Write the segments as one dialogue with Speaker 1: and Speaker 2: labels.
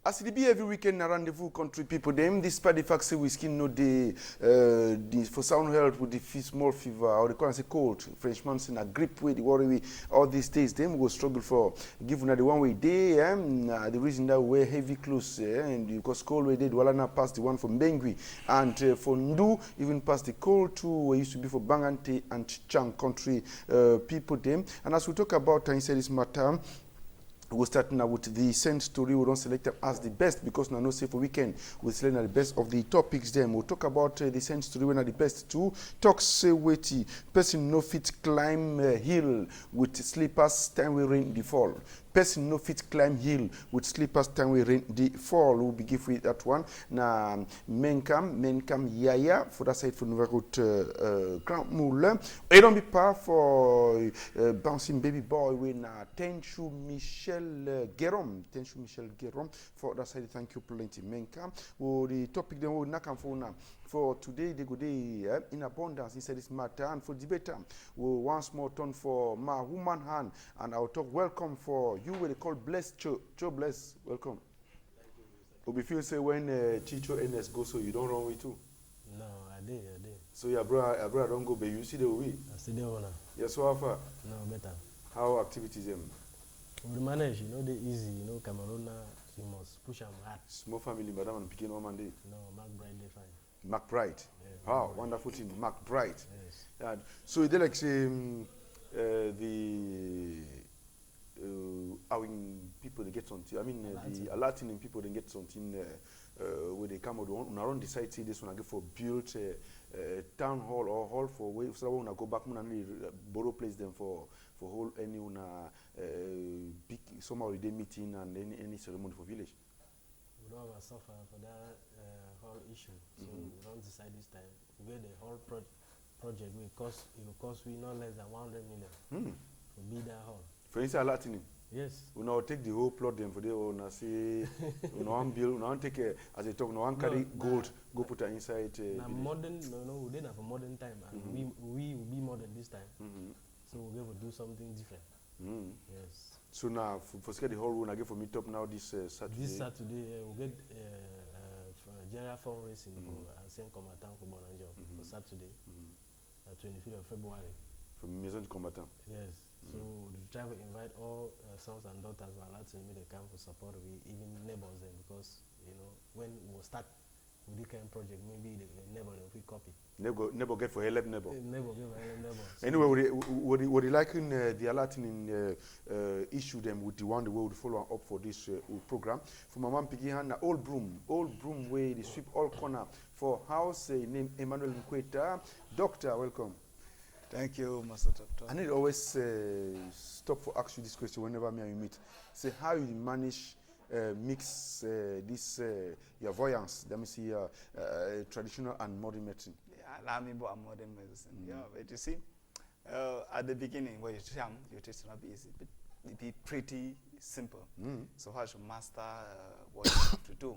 Speaker 1: As it be every weekend around the full country, people, them, despite the fact that we skin no day, for sound health with the small fever, or the current cold, Frenchman saying a grip way, the worry we, all these days, them go struggle for, given that the one way day, the reason that we wear heavy clothes, and because cold way day, the Walana past the one from Bengui, and for Ndu, even past the cold too, where used to be for Bangante and Chang country, people, them. And as we talk about inside this matter, we'll start now with the same story. We don't select them as the best because now no say for weekend. We'll select the best of the topics. Then we'll talk about the same story when are the best too. Talk say weighty. Person no fit climb hill with slippers time we rain the fall. Person no fit climb hill with slippers time we rain the fall. We'll be give with that one. Now menkam yaya for that side for Nouveau Route Grand Moule. It don't be par for bouncing baby boy with na Tenchu Michel Gerom for that side. Thank you plenty. Menka. Well, the topic then we knock for now. For today, they go day in abundance inside this matter and for debate. We'll once more turn for my woman hand and I'll talk welcome for you. What they call blessed Cho bless. Welcome. But if you say when Chicho NS go, so you don't run with too.
Speaker 2: No, I did.
Speaker 1: So your brother don't go, but you see the way.
Speaker 2: I see the owner.
Speaker 1: Yes, so far.
Speaker 2: No, better.
Speaker 1: How activities them?
Speaker 2: We manage, they easy, Cameroon, you must push them hard.
Speaker 1: Small family, madam, and picking on Monday.
Speaker 2: No, McBride, they fine.
Speaker 1: McBride.
Speaker 2: Yes,
Speaker 1: Wow, wonderful team, McBride.
Speaker 2: Yes.
Speaker 1: So they like say our people they get something. I mean the Latin people they get something where they come out on around the site. See this one I get for build town hall or hall for way. So when I go back, and borrow place them for whole any big summer holiday meeting and any ceremony for village.
Speaker 2: We don't have a suffer for that whole issue. So we don't decide this time. We get the whole project. It will cost we no less than 100 million to build that hall.
Speaker 1: For instance, Latin.
Speaker 2: Yes.
Speaker 1: We now take the whole plot them for the owner say we now build, we now take as they talk, we now carry gold, go put it inside.
Speaker 2: Now modern, we didn't have a modern time, and we will be modern this time. So we'll be able to do something different. Yes.
Speaker 1: So now, for the whole room, I get for meet up now this Saturday.
Speaker 2: This Saturday, we'll get general fundraising for Ancien Combatant for Bonanjo for Saturday, 25th of February.
Speaker 1: From Maison du Combattant.
Speaker 2: Yes. So we try to invite all sons and daughters who are allowed to meet the camp for support, even neighbors them, because when we start with this kind of project, maybe the neighbor will copy.
Speaker 1: Neighbor get for help neighbor.
Speaker 2: Neighbor get for help neighbor. So
Speaker 1: anyway, what they like in the Latin issue them with the one the way we follow up for this program. For my mom picking hand, old broom way they sweep all corner for house named Emmanuel Nkwetta. Doctor, welcome.
Speaker 3: Thank you, Master Doctor.
Speaker 1: I need to always stop for ask you this question whenever me and you meet. Say how you manage mix this your voyance. Let me see traditional and modern medicine.
Speaker 3: Yeah, allow me about modern medicine. Yeah, but you see, at the beginning, when you're young, your taste not be easy, but it be pretty simple. So how to master what you have to do.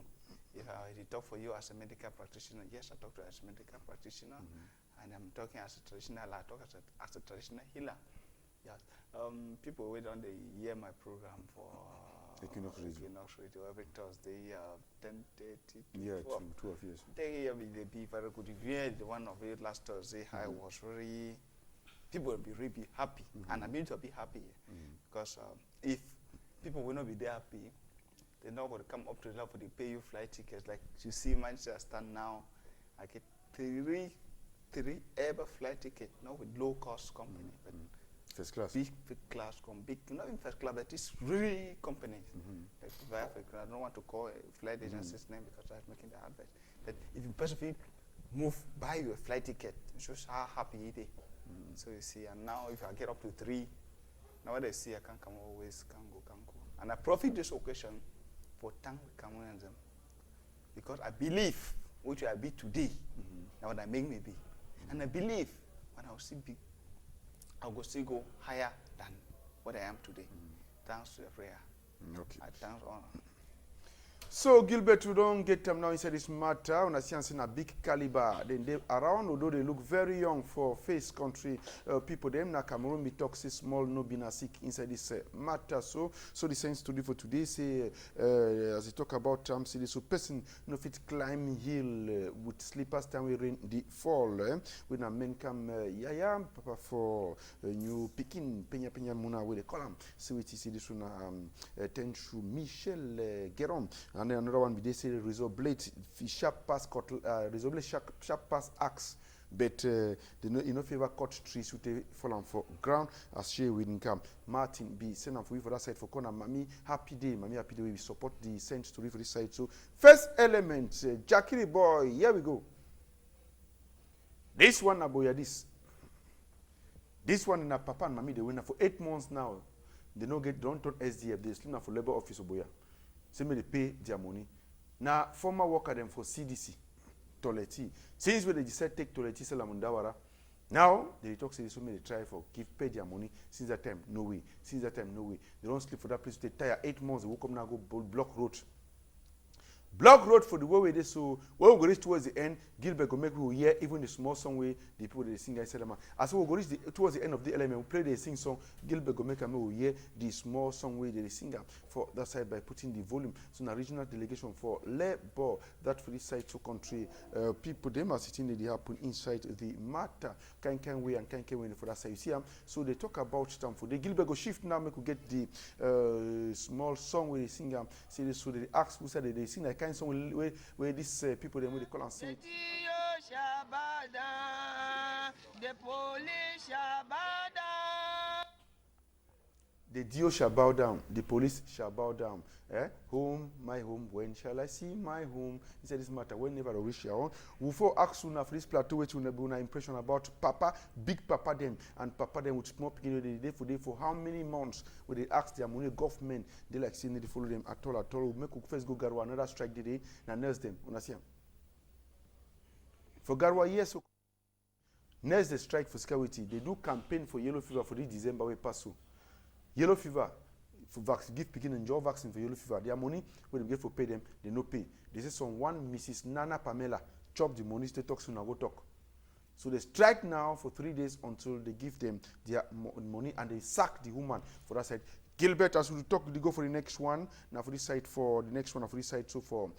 Speaker 3: If I talk for you as a medical practitioner, yes, I talk to you as a medical practitioner, and I'm talking as a traditional. I talk as a traditional healer. Yes, people wait on the hear my program for Equinox Radio every Thursday, 10:30.
Speaker 1: Yeah, 12 years.
Speaker 3: They be very good. If you heard the one of it last Thursday, I was really, people will be really happy, and I'm going to be happy because if people will not be there happy, they're not going to come up to the level to pay you flight tickets. Like you see, Manchester stand now, I get three ever flight ticket, not with low cost company, but
Speaker 1: first class.
Speaker 3: Big class, not in first class, but it's really companies. Like I don't want to call a flight agency's name because I'm making the advert. But if you personally move, buy you a flight ticket, it shows how happy it is. So you see, and now if I get up to 3, now what I see, I can come always, can go. And I profit this occasion for thank Cameroonians because I believe which I be today, now what I make me be. And I believe when I will still be, I will still go higher than what I am today. Thanks to your prayer.
Speaker 1: Okay.
Speaker 3: I thank all.
Speaker 1: So Gilbert, we don't get them now inside this matter. On a science in a big caliber. Then they around, although they look very young for face country people. Them na Cameroon be toxic small no be na sick inside this matter. So the sense to do for today say as they talk about city. So person no fit climb hill with slippers time we rain the fall. When a men come yaya papa for new picking penya muna with the column. So we see this one Tenchu Michel Geron. And then another one, they say resolve sharp pass sharp pass axe, but they no in favor cut trees would fall on for ground as she wouldn't come. Martin be sent for you for that side for corner. Mami happy day we support the send story for this side. So first element, Jackie boy, here we go. This one aboya this one in a papa and mami they win for 8 months now. They don't turn SDF, they still for labor office oboya. Say me they pay their money. Now former worker them for CDC, toileti. Since when they decide take toileti sell amundawara, now they talk say so many try for pay their money. Since that time no way. Since that time no way. They don't sleep for that place. They tire 8 months. They woke up now go block road. Block road for the way they so when we go reach towards the end, Gilbert go make we hear even the small song way the people they sing inside them. As we go reach towards the end of the element, we play the sing song. Gilbert go make we hear the small song way they sing for that side by putting the volume. So na regional delegation for labor that for this side to country people them are sitting they happen inside the matter can way and can way for that side. You see so they talk about them for the Gilbert go shift now make we get the small song where they sing say this so they ask who said they sing like kind song where these people them where they call and sing. The Dio shall bow down, the police shall bow down. Home, my home, when shall I see my home? He said this matter, whenever I wish your own. We for ask soon for this plateau, which will be an impression about Papa, big Papa them, and Papa them with small beginning day for how many months will they ask their money government, they like saying they follow them at all. We make first go Garwa, another strike the day, and nurse them. For Garwa, yes. Nurse the strike for security. They do campaign for yellow fever for this December we pass through. Yellow fever, for vaccine, give picking and jaw vaccine for yellow fever. Their money, when they get for pay them, they no pay. They say one Mrs. Nana Pamela chop the money, stay talk soon and go talk. So they strike now for 3 days until they give them their money and they sack the woman for that side. Gilbert, as we talk, they go for the next one. Now for this side, for the next one, for this side, so for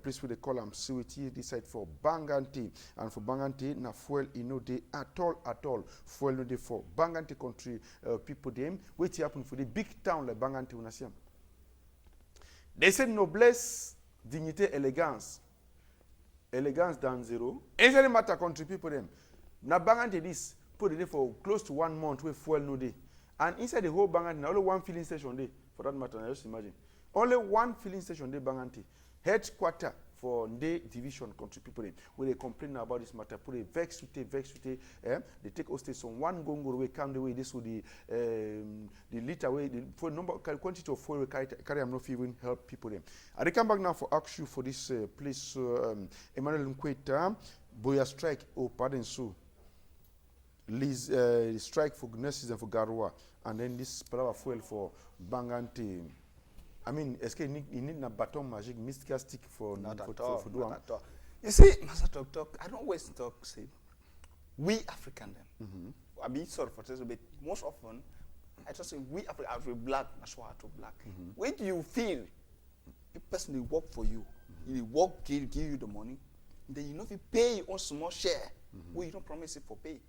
Speaker 1: place with the column, CWT, this side for Bangante. And for Bangante, na fuel, they at all. Fuel, no, they for Bangante country people, them. Wait, happen for the big town like Bangante, unasiam. They said noblesse, dignité, elegance. Elegance down zero. Any matter country people, them. Now Bangante this, put it for close to 1 month with fuel, no day. And inside the whole Bangante, only one filling station there, for that matter, just imagine. Only one filling station there, Bangante. Headquarter for Nde division country people where they complain about this matter, put a vex with they take hostage on one gongo way, come the way, this would the liter way, the for number quantity of fuel carry am not even help people them. And they come back now for ask you for this place, Emmanuel Nkwetta, Boya strike, pardon so. Strike for nurses and for Garwa, and then this palava fuel for Bangante. I mean, you need a baton magic, mystical stick for
Speaker 3: not at
Speaker 1: all.
Speaker 3: You see, Master Talk, I don't always talk, say, we African them. I be sorry for this, but most often, I just say, we African, we black, that's why I talk black. Where do you feel the person they work for you, they work, give you the money, then you know if you pay your own small share, where you don't promise it for pay.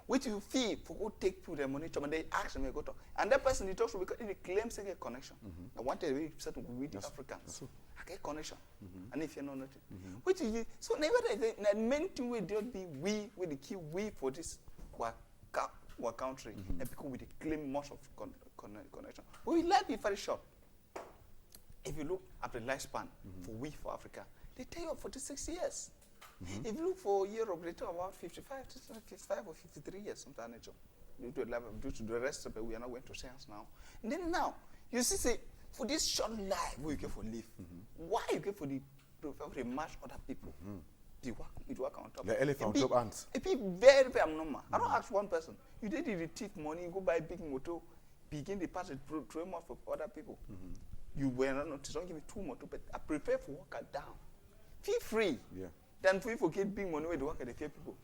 Speaker 3: What do you feel for go take people their money and they ask them to go talk. And that person he talks to because he claims they get connection. I want to be certain with the Africans. I get connection. And if you're not nothing. What do you so never the main thing we don't be we with the key we for this our country and because we claim much of connection. But we like it very short. If you look at the lifespan for Africa, they tell you 46 years. If you look for Europe, they talk about 55 or 53 years, sometimes due to the rest of it, we are not going to science now. And then now, you see, say, for this short life, where you get for live, why you get for the match other people? It work on top.
Speaker 1: The elephant top ants.
Speaker 3: It be very, very abnormal. I don't ask one person. You did the thief money, you go buy big motor, begin the pass it throw more for other people. you were not noticed. Don't give me 2 months, but I prepare for work at down. Feel free.
Speaker 1: Yeah.
Speaker 3: Then free for get big money where they work at the fear people.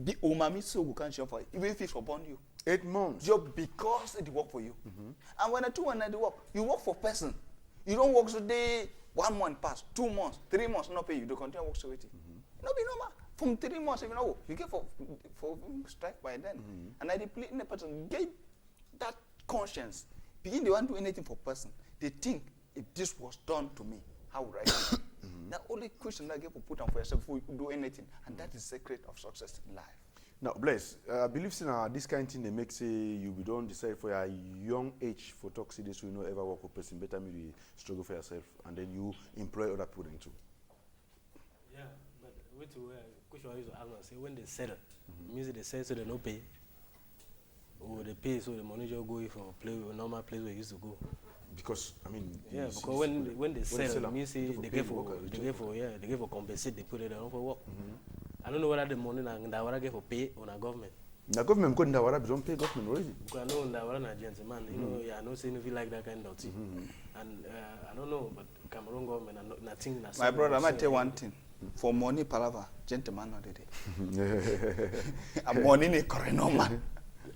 Speaker 3: The umami so we can't share for it. Even if it's for bond you.
Speaker 1: 8 months.
Speaker 3: Job because it work for you. And when I do one work, you work for person. You don't work so day 1 month pass, 2 months, 3 months not pay you. They continue work so waiting. No be normal. From 3 months, even know you get for strike by then. And I deplete in the person get that conscience. Begin they want to do anything for person. They think if this was done to me, how would I do it? The only question I get for put on for yourself before you do anything, and that is the secret of success in life.
Speaker 1: Now, Bless, I believe this kind of thing they make say you don't decide for a young age for talk see this, you know, ever work for person, better maybe struggle for yourself, and then you employ other people too.
Speaker 2: Yeah, but which question I used to ask, say when they settle, means they settle so they no pay, or they pay so the money just go for normal place where you used to go.
Speaker 1: Because I mean,
Speaker 2: yeah, because when they sell, means they get for compensate, they put it on for work. I don't know whether the money that get for pay on a government.
Speaker 1: The government couldn't don't pay government already.
Speaker 2: Because I know that we're not gentleman, you know, yeah, I know saying if you like that kind of thing. And I don't know, but Cameroon government, nothing.
Speaker 3: My brother, I might tell one thing. For money, palava, gentleman not the day. Money is correct, no man.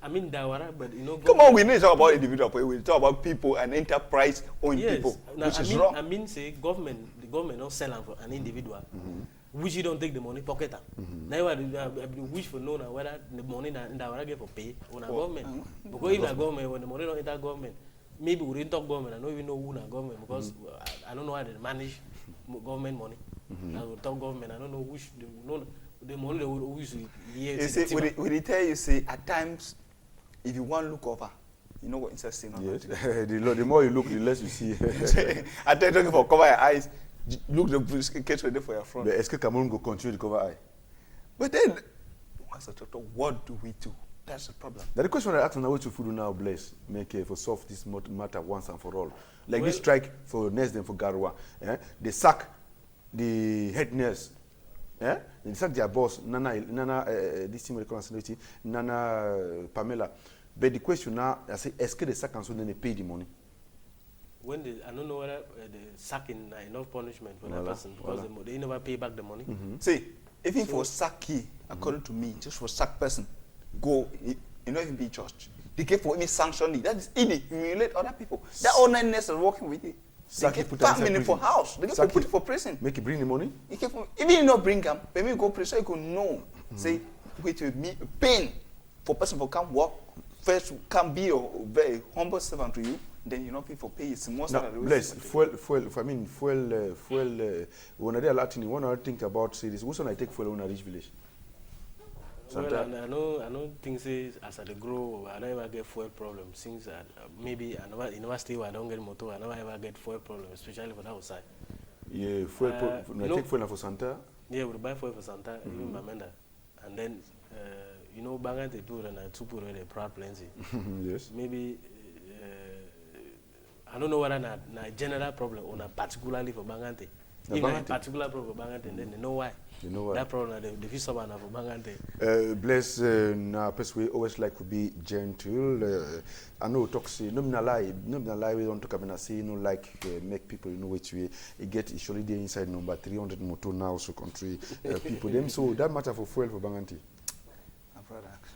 Speaker 2: I mean, Dawara, but you know.
Speaker 3: Come on, we need to talk about individual. We talk about people and enterprise owned people,
Speaker 2: now,
Speaker 3: which is wrong.
Speaker 2: I mean, say the government not selling for an individual, which you don't take the money pocket. Now I wish for know whether the money that Dawara get for pay on a government. Because if the government, when the money don't enter government, maybe we didn't talk government. I don't even know who na government because I don't know how they manage government money. I will talk government. I don't know which the money they will use.
Speaker 3: You see, we tell you say at times. If you want to look over, you know what interesting.
Speaker 1: Yes. The more you look, the less you see.
Speaker 3: I tell you for cover your eyes, look the case ready for your front.
Speaker 1: But est-ce que Cameroon go continue to cover eye?
Speaker 3: But then, as a doctor, what do we do? That's the problem.
Speaker 1: The question I ask now, what you do now, Bless, make for solve this matter once and for all. Like this strike for Nes and for Garwa. They sack the head nurse. Yeah? They sack their boss, Nana, this team reconciliation, Nana Pamela. But the question now, I say, est-ce que they sack and so then they pay the money?
Speaker 2: When I don't know whether they sacking enough punishment for that person because they never pay back the money.
Speaker 3: See, even for sacky, according to me, just for sack person, go, you not even be judged. They get for any sanction. That is it. Humiliate other people. That honestness is working with it. They get family for house. They get for put it for prison.
Speaker 1: Make it bring the money?
Speaker 3: Even you not bring them, when you go prison, you can know. Say, wait with me, pain for person who come work, first can be a very humble servant to you, then you know people pay. It's most of the
Speaker 1: Bless, fuel, when I Latin, one other think about say this, what's when I take fuel when I reach village?
Speaker 2: Well, I know things is as I grow, I don't ever get fuel problem. Since maybe I never stay where I don't get motor, I never ever get fuel problem, especially for that outside.
Speaker 1: Yeah, fuel. When I take fuel for Santa.
Speaker 2: Yeah, we buy fuel for Santa, even Mamenda, and then you know, Bangante people and two people they proud plenty.
Speaker 1: Yes.
Speaker 2: Maybe I don't know whether na general problem or particularly for Bangante. Even a particular problem for Bangante, then they know why.
Speaker 1: You know what?
Speaker 2: That problem, the fish for Bangante.
Speaker 1: Bless, na person we always like to be gentle. I know talk say no lie. We don't talk about say no like make people you know which way. It get usually there inside number 300 motor now so country people them. So that matter for fuel for Bangante.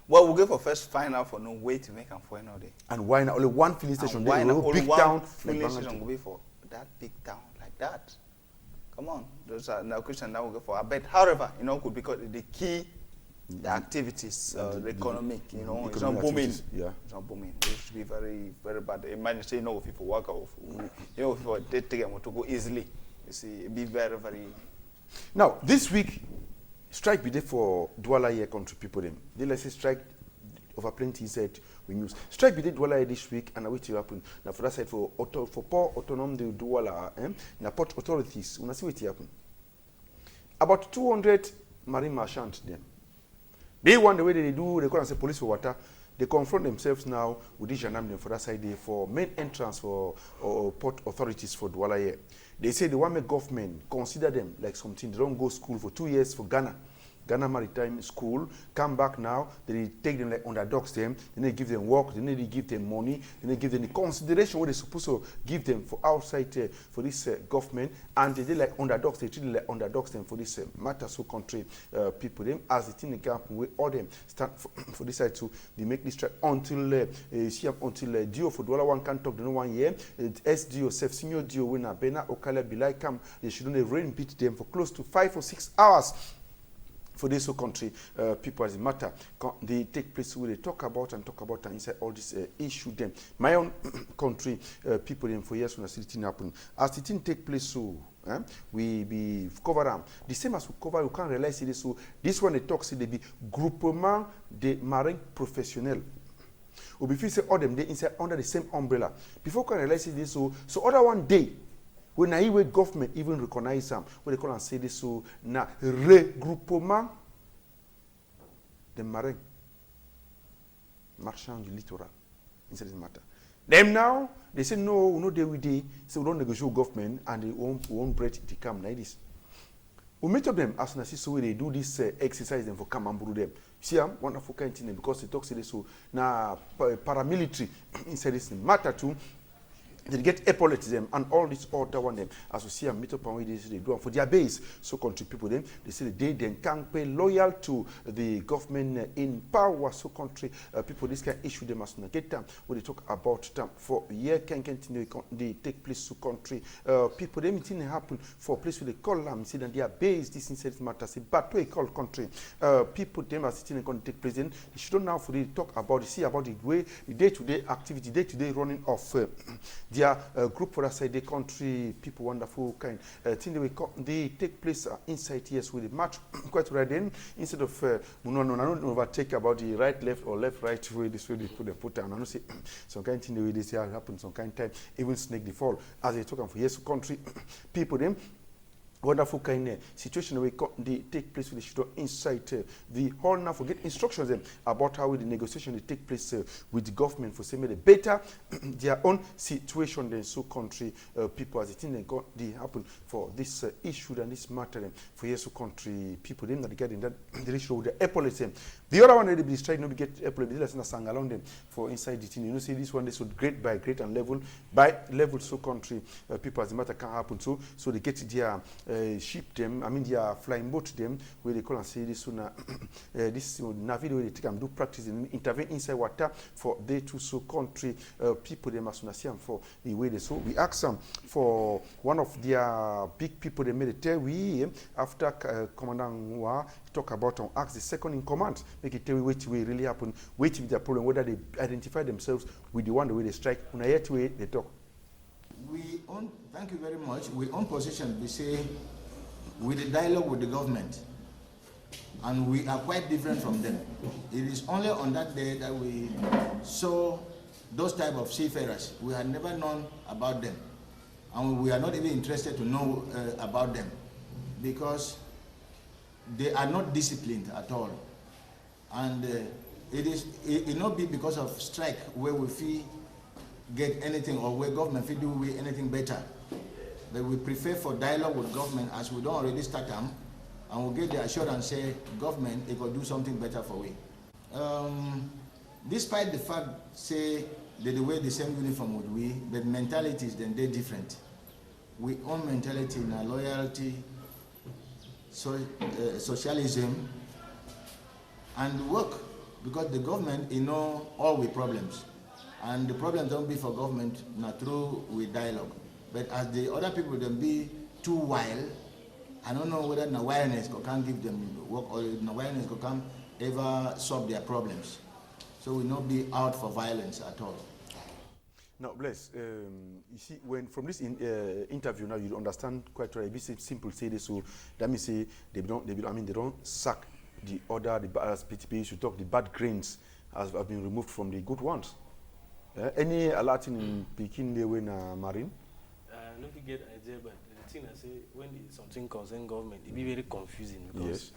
Speaker 3: Well, we'll go for first find out for no way to make them fuel now day.
Speaker 1: And why not only one filling station?
Speaker 3: Why not only
Speaker 1: big
Speaker 3: one
Speaker 1: town
Speaker 3: filling station will be for that big town like that? Come on, those are now question that we'll go for. I bet, however, you know, could because the key, the activities, the economic, you know, it's not booming.
Speaker 1: Yeah,
Speaker 3: it's not booming. It used to be very, very bad. Imagine say no, if people work out, you know, if they take them to go easily, you see, it be very, very.
Speaker 1: Now this week, strike be there for Douala year country people them. They let's say strike over plenty said we news. Strike be there Douala this week and I wait to happen. Now for that side for poor autonomous Douala, na port authorities, we see what happen. About 200 marine merchants them. They want the way they do, they call and say police for water. They confront themselves now with the gendarmerie for that side there for main entrance for port authorities for Douala here. They say they want make government consider them like something. They don't go school for 2 years for Ghana. Ghana Maritime School, come back now, they take them like underdogs them, then they give them work, then they give them money, then they give them the consideration what they're supposed to give them for outside for this government, and they like underdogs, they treat them like underdogs them for this matter so country people them as the thing they can we all them stand for this side to they make this track until Dio for dollar one can talk the no 1 year, SDO self senior Dio winner Bena Okala Bilai come, they shouldn't rain beat them for close to 5 or 6 hours. For this whole country, people as a matter, they take place where they talk about and inside all this issue them. My own country, people them for years when the thing happen. As the thing take place, so we be cover them. The same as we cover, you can't realize it. So this one they talk, say they be groupement de marine professionnel. Or before say all them they inside under the same umbrella. Before we can realize this, so other one day. When I hear government even recognize them, what they call and say this so na regroupement des marins marchands du littoral inside this matter. Them now they say no, we no deal with it, so we don't negotiate with government and they won't break it come like this. We meet up them as soon as so they do this exercise them for come and brew them. See, I'm wonderful kind of thing because they talk say this so na paramilitary inside this matter too. They get epaulets them and all this other one them as we see and meet up and they do and for their base so country people them they say they then can't pay loyal to the government in power so country people this can issue them as soon as get time when they talk about them for year can continue they take place so country people them it happen for place where they call them see that their base this inside matter say but we call country people them as it going to take place then they should now for they talk about see about the way the day-to-day activity day-to-day running of their group for that side, the country, people wonderful kind. Thing they take place inside yes with the match quite right then. Instead of I don't overtake about the right, left or left, right way this way they put down. I don't say some kind of thing the way this year happen some kind of time, even snake the fall. As they talk for yes country, people them. Wonderful kind of situation where they take place with the shooter inside the hall now forget instructions them about how the negotiation they take place with the government for saying the better their own situation than so country people as the thing they happen for this issue and this matter them for yes so country people them that they get in that direction with the epaulets them. The other one they be trying not to get epaulets they listen sang along them for inside the thing you know see this one they so great by great and level by level so country people as the matter can happen so they get their ship them, I mean they are flying boat them where they call and say this sooner this Navy where they take and do practice and intervene inside water for they to so country people them as soon as them for the way they so we ask them for one of their big people they made it tell we after Commandant Wa talk about and ask the second in command make it tell we wait we really happen wait with their problem whether they identify themselves with the one the way they strike when I yet way they talk.
Speaker 4: We own, thank you very much. We own position, we say, with the dialogue with the government. And we are quite different from them. It is only on that day that we saw those type of seafarers. We had never known about them. And we are not even interested to know about them because they are not disciplined at all. And it not be because of strike where we feel get anything or where government feel do we anything better. But we prefer for dialogue with government as we don't already start them and we'll get the assurance say government they could do something better for we. Despite the fact say that they wear the same uniform with we, but mentalities then they're different. We own mentality in our loyalty, socialism and work because the government you know all with problems. And the problem don't be for government, not through with dialogue. But as the other people then be too wild, I don't know whether the awareness can give them work or the awareness can ever solve their problems. So we not be out for violence at all.
Speaker 1: Now, bless. You see, when from this interview now, you understand quite right. Be simple say this, so that means say they don't sack the other as PTP should talk the bad grains have been removed from the good ones. Any alert in Peking they win marine?
Speaker 2: Not to get idea, but the thing I say when something concerns government, it be very confusing because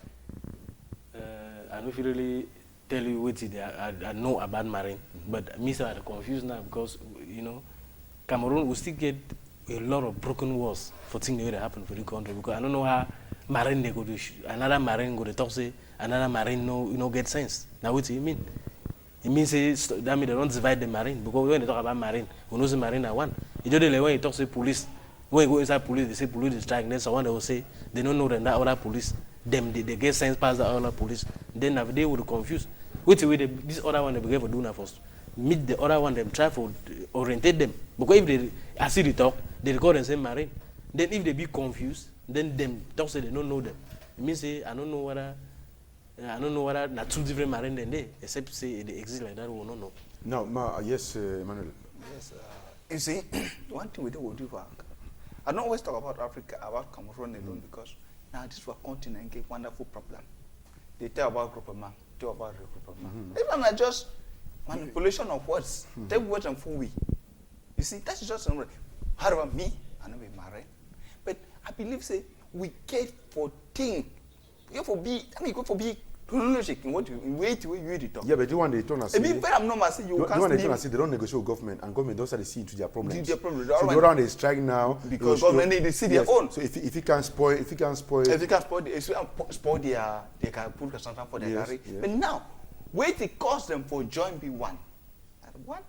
Speaker 2: I don't really tell you what I know about marine, but me so I'm confused now because you know Cameroon will still get a lot of broken walls for things that happen for the country because I don't know how marine they go to another marine go to talk say another marine no get sense. Now what do you mean? It means that mean they don't divide the marine because when they talk about marine, we know the marine are one. It don't like when you talk say police, when you go inside police, they say police is strike. Then someone they will say they don't know that other police, them they get sense past the other police. Then they would confuse. Which way this other one they begin for do now first. Meet the other one them try for orientate them because if they as they talk, they record and say marine. Then if they be confused, then them talk say they don't know them. It means say I don't know whether not two different marine than they, except say they exist like that, we don't know.
Speaker 1: Now, yes, Emmanuel.
Speaker 3: Yes, you see, one thing we do for I don't always talk about Africa, about Cameroon alone, because now this is a continent get wonderful problem. They tell about groupement, tell about regroupement. Even not just manipulation of words. Take words and fool we. You see, that's just something. How about me? I know we married, but I believe say we get for thing. You for be, I mean, go for be. What you wait to you talk.
Speaker 1: Yeah, but you want the turn and say.
Speaker 3: I'm not saying you can't.
Speaker 1: Want the turn and say they don't negotiate with government, and government don't start to see into their problems.
Speaker 3: Their problem.
Speaker 1: So go around they strike now
Speaker 3: because government they see their own.
Speaker 1: So if you can spoil,
Speaker 3: they can spoil their can put something for their carry. But now, wait it cost them for join B1. And one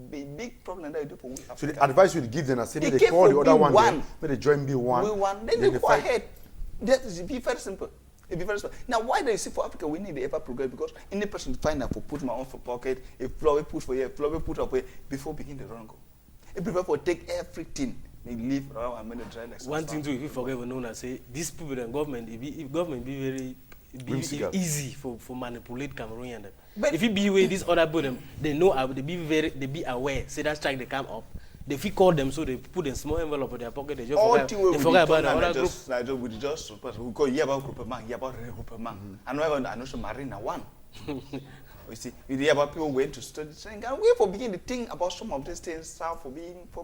Speaker 3: big problem that you do for we.
Speaker 1: So the advice you give them, I say they call the other one, but they join
Speaker 3: B1. Then they go ahead. That is very simple. Now, why do you see for Africa we need the ever progress? Because any person find out for put my own for pocket, a flower put for here, flower put up here before begin the wrong go. If prefer for take everything, they leave around and make the dry like
Speaker 2: one thing too, if you forget we know, I say these people and government, if government be very easy for manipulate Cameroonian. But if you be aware this other people, they know they be aware. Say that strike they come up. They fit call them so they put a small envelope in their pocket. They just forget about the other group.
Speaker 3: Nigeria we just we go hear about groupement, hear about regroupement. I know some marina one. You see, we hear about people went to study saying, "God, we for begin to think about some of these things, how for being for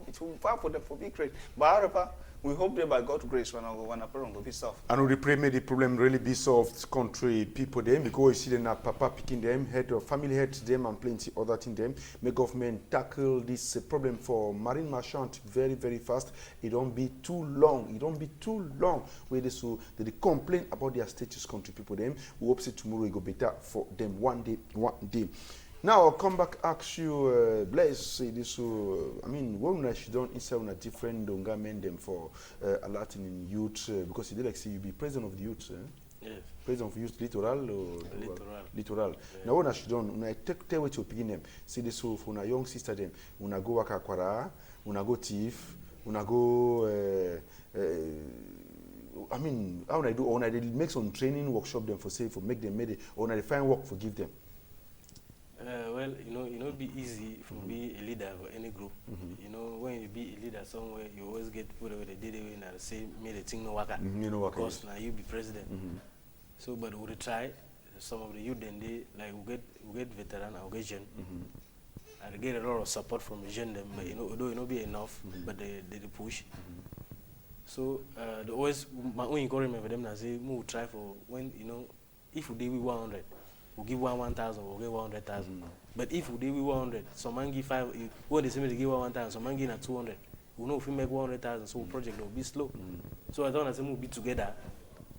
Speaker 3: them for being great." But however, we hope that by God's grace, when a problem will be solved.
Speaker 1: And we pray may the problem really be solved, country people them, because we see them papa picking them, head of family head to them and plenty other thing them. May government tackle this problem for marine merchant very, very fast. It don't be too long. It don't be too long. Where they so they complain about their status, country people them. We hope say tomorrow it go better for them one day. Now I'll come back ask you, Bless, say this. I mean, when I should done inside on a different government them for alerting in youth because they like say you be president of the youth.
Speaker 2: Yes.
Speaker 1: President of youth littoral or littoral. Yeah. Now when I should done, when I tell what you begin them, say this so for a young sister them, when I go work akwara, when I go thief, when I go. I mean, how I do? Or I make some training workshop them for say for make them made it, or I find work for give them.
Speaker 2: Well, be easy for be a leader of any group. You know, when you be a leader somewhere, you always get put away the day and say, "Made the thing no work." Because now you be president. So, but we try. Some of the youth then they like we get veteran or get gen. I get a lot of support from the gen them, but although it not be enough, but they push. So they always my own encouragement for them now say, "We try for when if we do 100." We'll give 1,000, we'll give 100,000. But if we do 100, some man give 5, when they say they give 1,000, some man give 200. We know if we make 100,000, so project will be slow. So I thought I said we'll be together,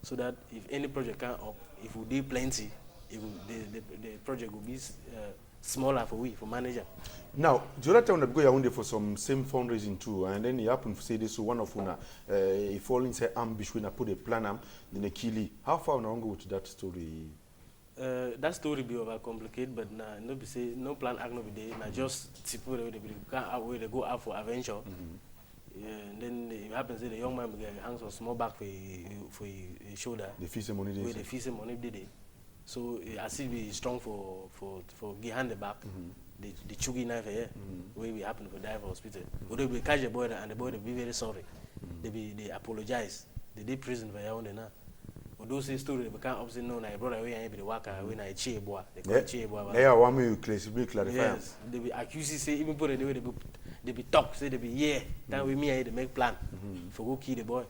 Speaker 2: so that if any project come up, if we do plenty, the project will be smaller for manager.
Speaker 1: Now, the other time I go around for some same fundraising too, and then it happened to say this so one of una if fall inside ambush when I put a plan then they kill it. How far now go with that story?
Speaker 2: That story be overcomplicated, but no be say no plan act no be there. Now just people they go out for adventure. And then it happens that the young man hangs a small bag for his shoulder.
Speaker 1: The fees and money
Speaker 2: they the fees and money did it. So as if be strong for give hand the back. The chugi knife here, where we happen to die for hospital. Although we catch the boy and the boy they be very sorry. They apologize. They did prison for your own now. Those stories they become upset no, I brought away and be the worker when I cheer boy. They call cheer boy.
Speaker 1: Yeah, one way you clarify.
Speaker 2: Yes, they be accused say even put the way they be talk say they be that with me I they make plan for go kill the boy.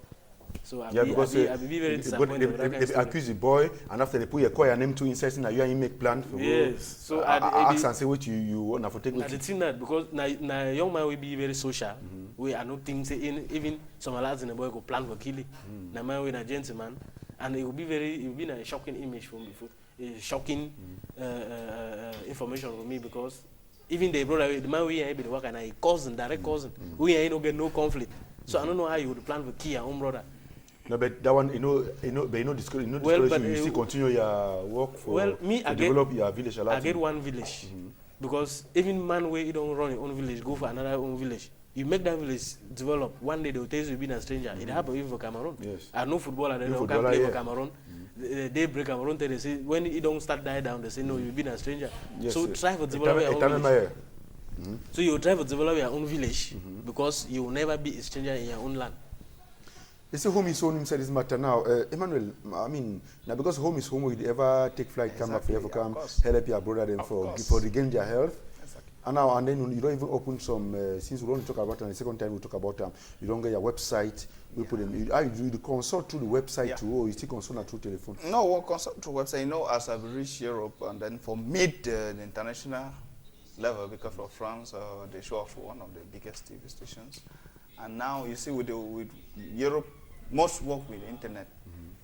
Speaker 2: So I be very disappointed.
Speaker 1: They accuse the boy and after they put your call your name to insert in you make plan for
Speaker 2: yes. Go, so
Speaker 1: I ask and say what you want for take.
Speaker 2: The thing that because now young man will be very social. We are not think say even some lads in the boy go plan for killing. Now man we a gentleman. and it will be a shocking image for me, shocking information for me, because even the brother, the man we ain't been working, a cousin, direct cousin, we ain't no get no conflict. So I don't know how you would plan for key your own brother.
Speaker 1: No, but that one, but you still continue your work for develop your village a lot.
Speaker 2: I get one village, because even man where you don't run your own village, go for another own village. You make that village develop. One day they will tell you being a stranger. It happened even for Cameroon.
Speaker 1: Yes.
Speaker 2: I know footballer, they don't can play for Cameroon. They break Cameroon, they say when it don't start die down, they say no, you've been a stranger.
Speaker 1: Yes,
Speaker 2: so
Speaker 1: yes.
Speaker 2: try to develop your own village. So you try to develop your own village because you will never be a stranger in your own land.
Speaker 1: They say home is home inside this matter now. Emmanuel, I mean, now because home is home, would you ever take flight, come back for you, come help your brother them for regain their health?
Speaker 3: Exactly.
Speaker 1: And now and then you don't even open some, since we don't talk about them, the second time we talk about them, you don't get your website, we put them, you consult through the website too, or you still consult through telephone?
Speaker 3: No, we'll consult through website. You know, as I've reached Europe, and then for mid the international level, because for France, they show off one of the biggest TV stations. And now you see with Europe, most work with the internet.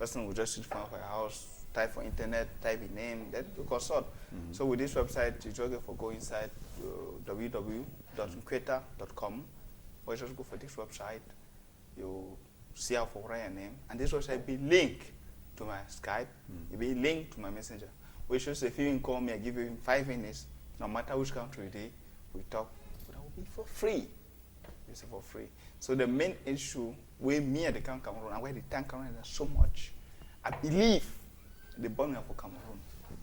Speaker 3: Person will just sit from her house, type for internet, type a name, then you consult. So with this website, you just go inside www.nkwetta.com, or you just go for this website, you see how for your name, and this website be linked to my Skype, it be linked to my Messenger. Which shows if you call me, I give you 5 minutes, no matter which country it is, we talk, that will be for free. It's for free. So the main issue where me and the Cameroon and where the tank Cameroon is so much, I believe the bombing for Cameroon,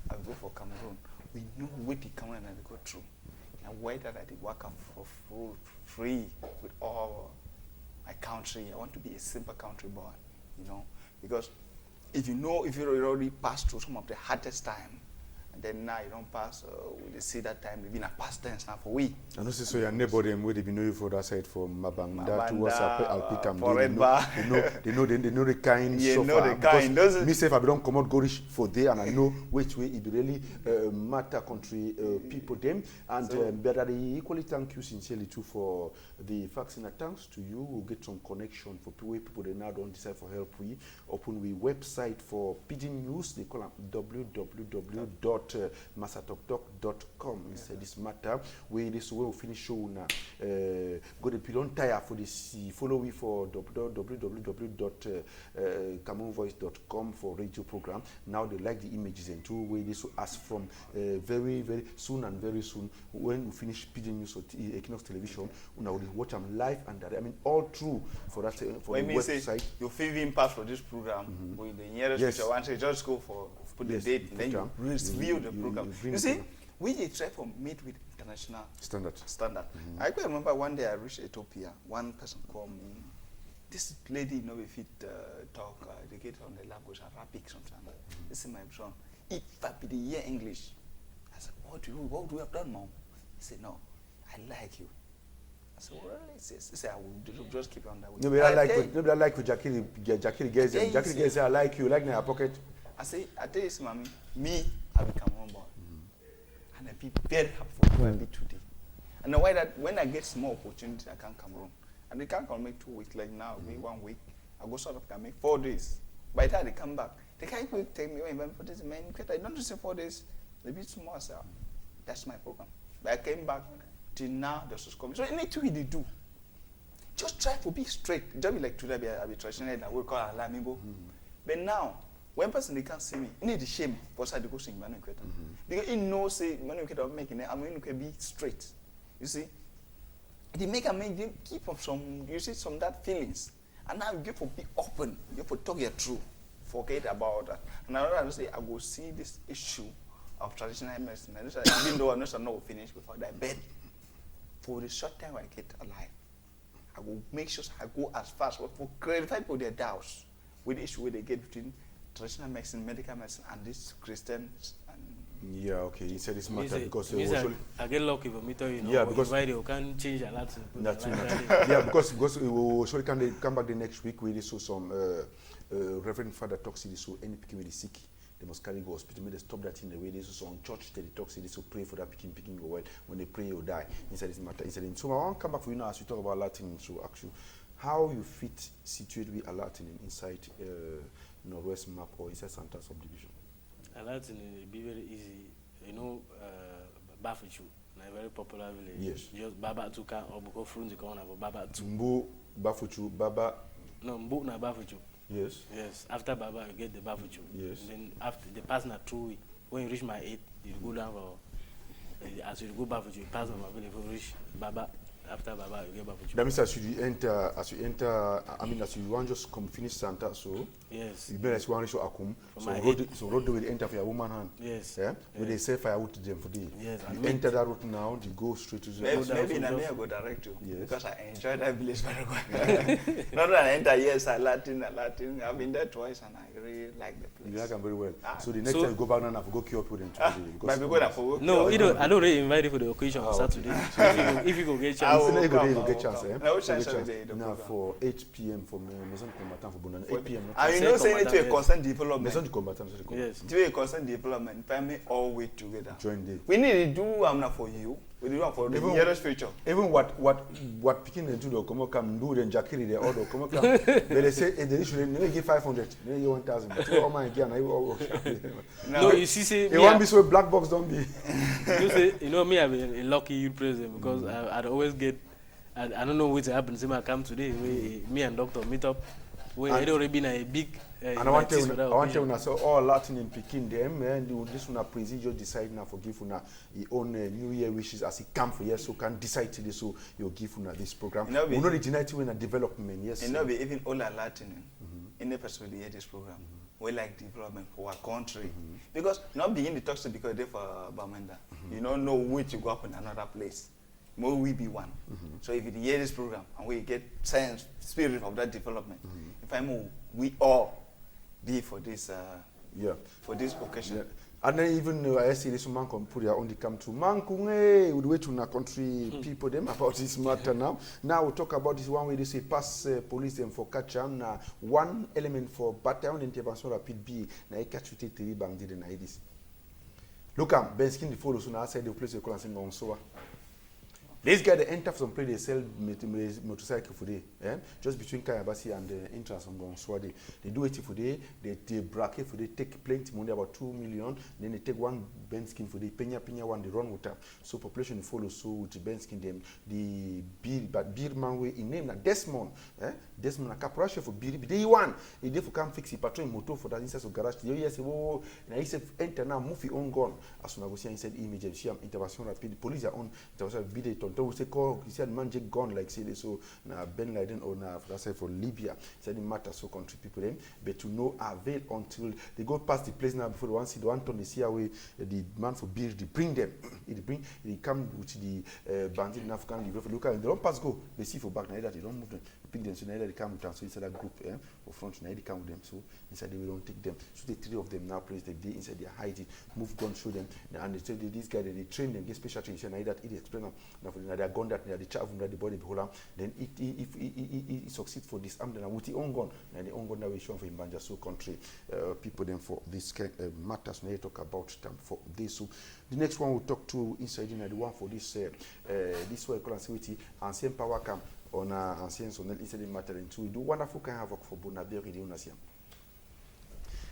Speaker 3: I go for Cameroon. We know what the Cameroon they go through, and why that I did work for free with all my country. I want to be a simple country boy, you know, because if you already passed through some of the hardest time, and then now you don't pass, we see that time, we've been a past tense now for we.
Speaker 1: And also, so your neighbor them where they know you for that side from Mabanda towards Alpicam. They know the kind.
Speaker 3: You know the kind.
Speaker 1: Me say if I don't come out go reach for there, and I know which way it really matter country people them. And but I equally thank you sincerely too for the vaccine. Thanks to you, we'll get some connection for people they now don't decide for help. We open we website for Pidgin News. They call them www.masatalktalk.com. Inside this matter, where this way we finish show now. Go to Pilon Tire for this. Follow me for www.cameroonvoice.com for radio program. Now they like the images and two way this will ask from very soon and very soon when we finish Pidgin News or Equinox Television. Now we watch them live and direct. I mean all true for that for the website.
Speaker 3: You feel in pass for this program with the nearest which I want to just go for put the date and then you review the program. You see, we try to meet with international standard. I can remember one day I reached Ethiopia. One person called me. This lady, you know, if it talk, they get on the language Arabic sometimes. This is my son. If I be the year English, I said, what do we have done, mom? He said, no, I like you. I said, well, he said, I will just keep on that way.
Speaker 1: Nobody like with Jackie gets him. Jackie gets I like you, like in your pocket.
Speaker 3: I say, I tell you, mommy, me, I become one boy. And I be very happy for who I be today. And why that when I get small opportunity, I can come home. And they can't make 2 weeks, like now, maybe 1 week. I go sort of can make 4 days. By the time they come back, they can't even tell me, man, for this man, I don't say 4 days. They be small, sir. That's my program. But I came back till now, the social coming. So anything they do, just try to be straight. Don't be like today, I be traditional, and I will call Alamibo. But now, when person they can't see me, you need the shame for side to go sing Emmanuel Nkwetta. Because he knows say Emmanuel Nkwetta making it, I mean can be straight. You see? They make a man keep up some that feelings. And now you get to be open, you have to talk your truth. Forget about that. And I don't say I will see this issue of traditional medicine. And even though I know I'm not finished before that, but for the short time I get alive, I will make sure I go as fast for clarify for their doubts with the issue where they get between traditional medicine, medical medicine, and this Christians.
Speaker 1: Yeah, okay. He said it's matter because
Speaker 2: I get lucky for me, you know.
Speaker 1: Yeah, because
Speaker 2: you can change a lot.
Speaker 1: Yeah, because we will surely come back the next week. We saw some Reverend Father talks this so any picking with the sick. They must carry go hospital. They stop that in the way they so on church. They talk say this so pray for that picking go well. When they pray, you die. Inside this matter. Inside so I want to come back for you now as we talk about Latin. So actually, how you fit situate with a Latin inside Northwest Map or inside Santa subdivision?
Speaker 2: And that will be very easy. You know, Bafuchu, a very popular village.
Speaker 1: Yes.
Speaker 2: Just Baba Tuka or Boko Frunzi Kona, Baba Tu.
Speaker 1: Mbu, Bafuchu, Baba.
Speaker 2: No, Mbu na Bafuchu.
Speaker 1: Yes.
Speaker 2: Yes. After Baba, you get the Bafuchu.
Speaker 1: Yes.
Speaker 2: And then after the pass na through, when you reach my 8, you go down for. As you go Bafuchu, you pass on my village. If you reach Baba, after Baba, you get Bafuchu.
Speaker 1: That means as you enter, I mean, as you want just come finish Santa, so
Speaker 2: yes.
Speaker 1: you better want to show Akum. So road will enter for your woman hand.
Speaker 2: Yes.
Speaker 1: Yeah. When they say firewood to them for day.
Speaker 2: Yes.
Speaker 1: You enter that route now, you go straight to the.
Speaker 3: Maybe in Amia go direct you.
Speaker 1: Yes.
Speaker 3: Because I enjoy that village very well. Not that I enter yes, I Latin. I've been there twice and I really like the place.
Speaker 1: You like them very well.
Speaker 3: Ah.
Speaker 1: So the next time you go back now, I go queue up with them today.
Speaker 3: But we go there for work.
Speaker 2: No, I don't really invite you for the occasion on Saturday. So if you go get
Speaker 3: I
Speaker 2: chance.
Speaker 3: will
Speaker 1: You
Speaker 3: come,
Speaker 1: get chance, eh?
Speaker 3: Now, which
Speaker 1: You
Speaker 3: time
Speaker 1: get chance.
Speaker 3: Saturday, the
Speaker 1: Now
Speaker 3: program?
Speaker 1: for 8 p.m. for Maison du Combattant for Bonan. 8 p.m.
Speaker 3: And you know, saying it to a
Speaker 2: Yes.
Speaker 3: constant development.
Speaker 1: Maison du Combattant.
Speaker 2: Yes.
Speaker 3: To a constant development, family all work together.
Speaker 1: Join day.
Speaker 3: We need to do for you. We do for the
Speaker 1: Even-
Speaker 3: nearest future.
Speaker 1: Even what picking them to the come come do then Jackie the order come come. They say they should give 500, they give 1,000. Oh my God, I will.
Speaker 2: No, you see, say
Speaker 1: It won't be so black box don't be.
Speaker 2: you say, you know me, I'm a lucky youth president because I'd always get, I don't know what happened. Say I come today, me and doctor meet up. We had already been a big.
Speaker 1: And I want to tell you, so all Latin in Peking them, and this one president decide now for give una your own New Year wishes as he come for years, so can decide to this, so you give una this program.
Speaker 3: You know,
Speaker 1: we know the United Way and development, yes.
Speaker 3: And now we even all are Latin in the person will hear this program. We like development for our country. Because not begin the talk to because they for Bamenda. You don't know which to go up in another place. More we be one. So if you hear this program and we get sense, spirit of that development, if I move, we all be for this for this occasion.
Speaker 1: Yeah. And then even I see this man come put their own come to Mankunge would wait to our country people them about this matter now. Now we talk about this one way they say pass police them for catch and one element for battalion intervention rapid B na e catch you three bang did na this. Look am Ben Skin the follow so now outside the place they call and on so. This guy they enter some place they sell motorcycle for day, just between Kayabasi and the entrance on Gonswade. They do it for day, they bracket for they take plenty money about 2 million, then they take one Ben Skin for the penya one they run with them. So population follows so with the Ben Skin them the beer man way in name na Desmond, Desmond a caporation for beer day one. He dey for come fix the patrol motor for that inside of garage. The yes oh na he say enter now move your own gun as soon as we see inside image see intervention rapid police are on intervention video. Don't we say call he said man just gone like say so na Ben Laden or na for Libya said it matter so country people them but to no avail until they go past the place now before the one see the one turn they see away the man for beer they bring them they come with the bandit in African live for local and they don't pass go they see for back now that they don't move them pick them so now they come with them so inside that group for front now they come with them so inside they don't take them so the three of them now place they inside they hide it move gun show them and they tell this guy they train them get special training now that it explain now for they are gun that they are the chaff that the body behold then if he succeed for this then with the own gun and the own gun that we show for him banja so country people them for this matters when they talk about them for this so the next one we'll talk to inside the one for this this way call security ancien power camp on ancien sonel inside the matter and we do wonderful kind of work for Bonaberi de Unasiam.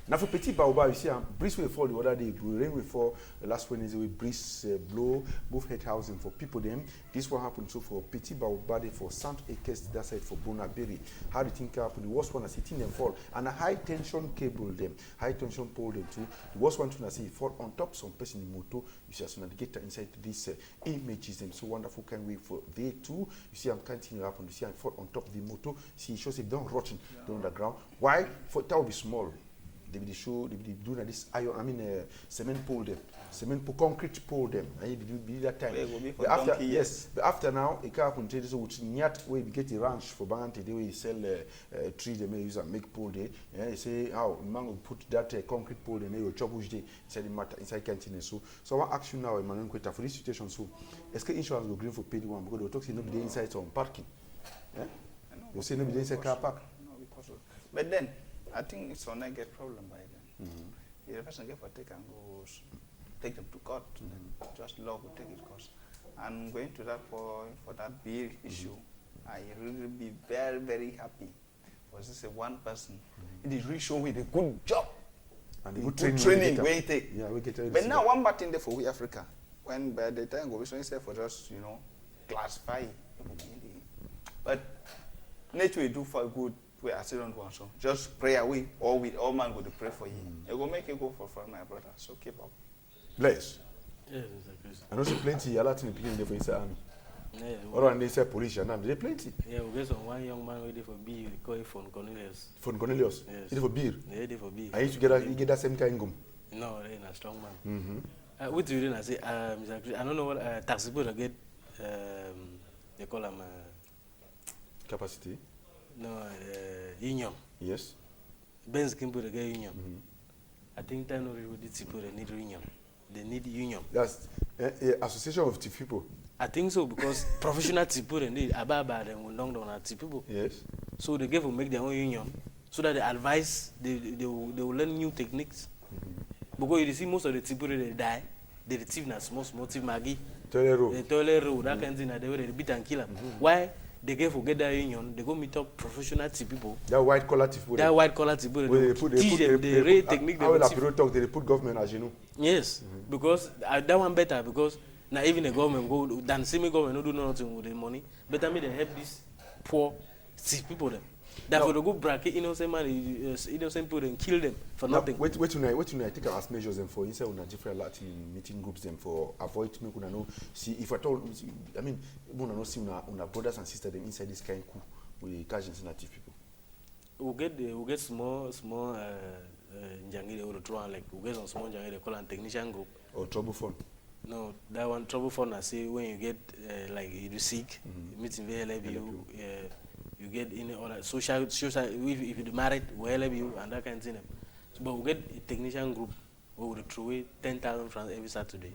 Speaker 1: Now for Petit Baobab, you see, breeze will fall the other day, rain will fall last Wednesday, we breeze blow, both head housing for people them. This one happened so for Petit Baobab, for Saint Ekes, that side for Bonaberi. How do you think happened? The worst one I see them fall, and a high tension cable them, high tension pole them too. The worst one to see fall on top some person in motor. You see, as soon as they get inside these images, them so wonderful can we for they too. You see, I'm continuing happen. You see, I fall on top of the motor. See, it shows it don't rotting down the ground. Why? For that will be small. They will show, they will do this iron, cement pole them, cement pole, concrete pole them. And it will be that time. But after, yes, but after now, it can happen. So which nyat where we get a ranch for Bangante, they will sell tree. They may use and make pole day. Yeah, they say how man will put that concrete pole. Then they will chop which day inside the matter inside canteen. So I want ask you now, Emmanuel Nkwetta, for this situation. So, is the insurance will green for paid one because they will talk say nobody inside on parking. Yeah, you say nobody inside car park.
Speaker 3: No, because but then. I think it's on a get problem by then. If the person get for take and goes, take them to court, then just law will take its course. And going to that for that big issue, I really be very, very happy was this a one person? It is really showing a good job.
Speaker 1: And
Speaker 3: the
Speaker 1: good
Speaker 3: good
Speaker 1: training
Speaker 3: training where you take.
Speaker 1: Yeah, we get it.
Speaker 3: But now one bad thing there for we Africa. When by the time go, we say for just, classify it. But nature will do for good. We are still on one, so just pray away, or we all man go to pray for you. It will make you go for my brother. So keep up.
Speaker 1: Bless.
Speaker 2: Yes, exactly.
Speaker 1: And also plenty a lot in the beginning for inside army.
Speaker 2: Yeah,
Speaker 1: Or they say police and they plenty.
Speaker 2: yeah, we get some one young man waiting for B, we call it Phone Cornelius.
Speaker 1: For Cornelius.
Speaker 2: Yes.
Speaker 1: It for beer.
Speaker 2: Yeah, they for B.
Speaker 1: I used to get that same kind gum.
Speaker 2: No, they're a strong man. What do you mean? I say, I don't know what taxi people get. They call them
Speaker 1: Capacity.
Speaker 2: no union.
Speaker 1: Yes.
Speaker 2: Benz can put a get union. I think time no really people they need union. They need union.
Speaker 1: That's association of thief people.
Speaker 2: I think so because professional people they need ababa them will long down at people.
Speaker 1: Yes.
Speaker 2: So they give will make their own union so that they advise they will learn new techniques. Because you see most of the people they die, they thief na small thief maggie. The toilet road, that kind of thing, they will beat and kill them. Why? They get forget that union, they go meet up professional people.
Speaker 1: That white collar people.
Speaker 2: That white collar people, they teach them the real technique.
Speaker 1: How will people talk? They put government as you know.
Speaker 2: Yes, because that one better because now even the government go than semi government no do nothing with the money. Better me they help these poor sick people them. Therefore, the good bracket innocent man, innocent people and kill them for nothing.
Speaker 1: Wait tonight. Take as measures them for inside on different Latin meeting groups them for avoid make una know see if at all. I mean, una know see una brothers and sisters them inside this kind coup with Cajun native people.
Speaker 2: We get small jangi they will throw like we get some small jangi they call them technician group.
Speaker 1: Or trouble fund.
Speaker 2: No, that one trouble fund. I say when you get like you sick, meeting very help you. You get any other social if you married, we'll help you and that kind of thing. So, but we get a technician group who will throw away 10,000 francs every Saturday.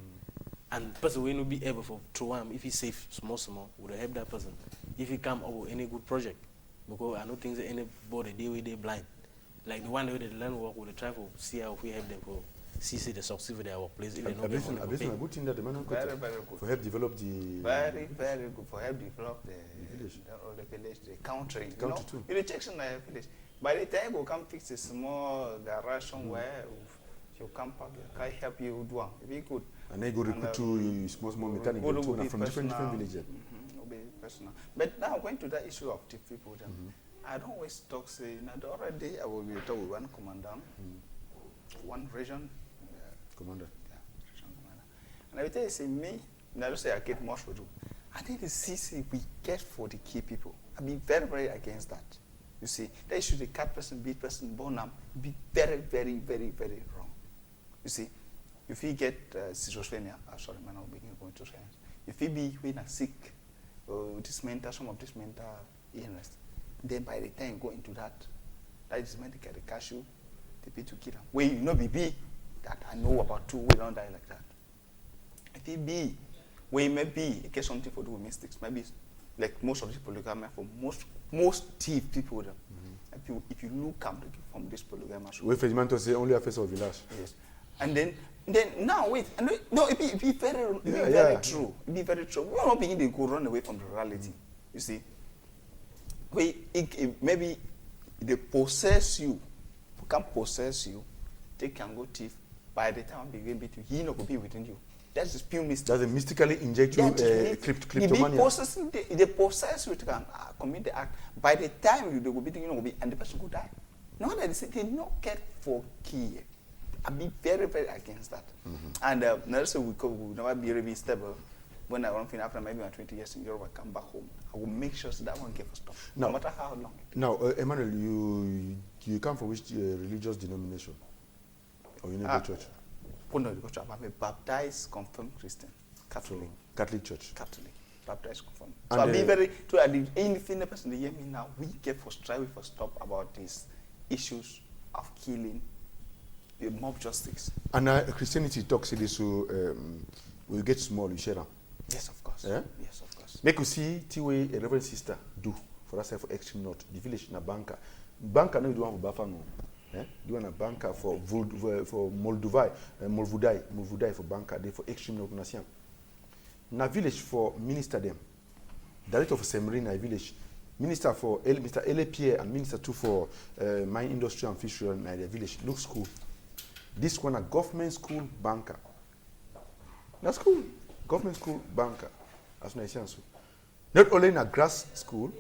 Speaker 2: And the person will not be able to throw him if he save small, will help that person. If he come up with any good project. Because I don't think that anybody they blind. Like the one that they learn work, will try to see how we help them for see the success of their workplace. If they know
Speaker 1: This is a good thing that the man
Speaker 3: Very, very good.
Speaker 1: for help develop the
Speaker 3: Very, very good for help develop the village, the country.
Speaker 1: too.
Speaker 3: You check some village. By the time you come fix a small garage somewhere, you come back, can help you do it. Be good.
Speaker 1: And then go recruit to small mechanic from different villages.
Speaker 3: Will be personal. But now going to that issue of the people, I don't always talk say now the other day I will be talking with one commandant, one region.
Speaker 1: Commander.
Speaker 3: Yeah, region commander. And I will tell you, say me, I don't say I get much for you. I think the CC we get for the key people. I be very, very against that. You see, they should the cat person, beat person, born up, be very, very, very, very wrong. You see, if you get schizophrenia, sorry, man, I'll begin going to science. If you be when a sick, this mental, some of this mental illness, then by the time you go into that is meant to get the cashew, the be to kill them. When you know be that I know about two, we don't die like that. If it be, when maybe it gets something to do with mistakes, maybe like most of these polygamy for most thief people, if you look from this polygamy.
Speaker 1: We man to say only a face of village.
Speaker 3: Yes. And then now wait, no, it be very true. It be very true. We are not beginning to go run away from the reality. You see, maybe they possess you, can possess you, they can go thief. By the time they begin to, he not be within you. That's the pure mistake.
Speaker 1: Does it mystically inject you kleptomania?
Speaker 3: They possess you to commit the act. By the time they will be, and the person will die. No, they say they not get for key. I be very, very against that. And also we never be really stable. When I run after maybe 20 years in Europe, I come back home. I will make sure that one gets stop, no matter how long.
Speaker 1: Now, Emmanuel, you come from which religious denomination? Or you never church?
Speaker 3: I'm a baptized, confirmed Christian, Catholic.
Speaker 1: So, Catholic Church.
Speaker 3: Catholic, baptized, confirmed.
Speaker 1: And
Speaker 3: so I be very. So anything the person they hear me now, we get for strive for stop about these issues of killing, the mob justice.
Speaker 1: And Christianity talks this so we get small, you share them.
Speaker 3: Yes, of course.
Speaker 1: Yeah?
Speaker 3: Yes, of course.
Speaker 1: Make you see Tiway, a reverend sister, do for us for extreme north, the village in a banker. Banker no do one for Bafano. Do one a banker for Molduvai, Molvudai for banker, they for extreme north nation. Na village for minister them. Director of Semirina village, Minister for Mr. Ele Pierre and Minister too for Mine Industry and Fishery in the village. Look school. This one a government school banker. That's cool. Government school banker. As I say so. Not only in a grass school,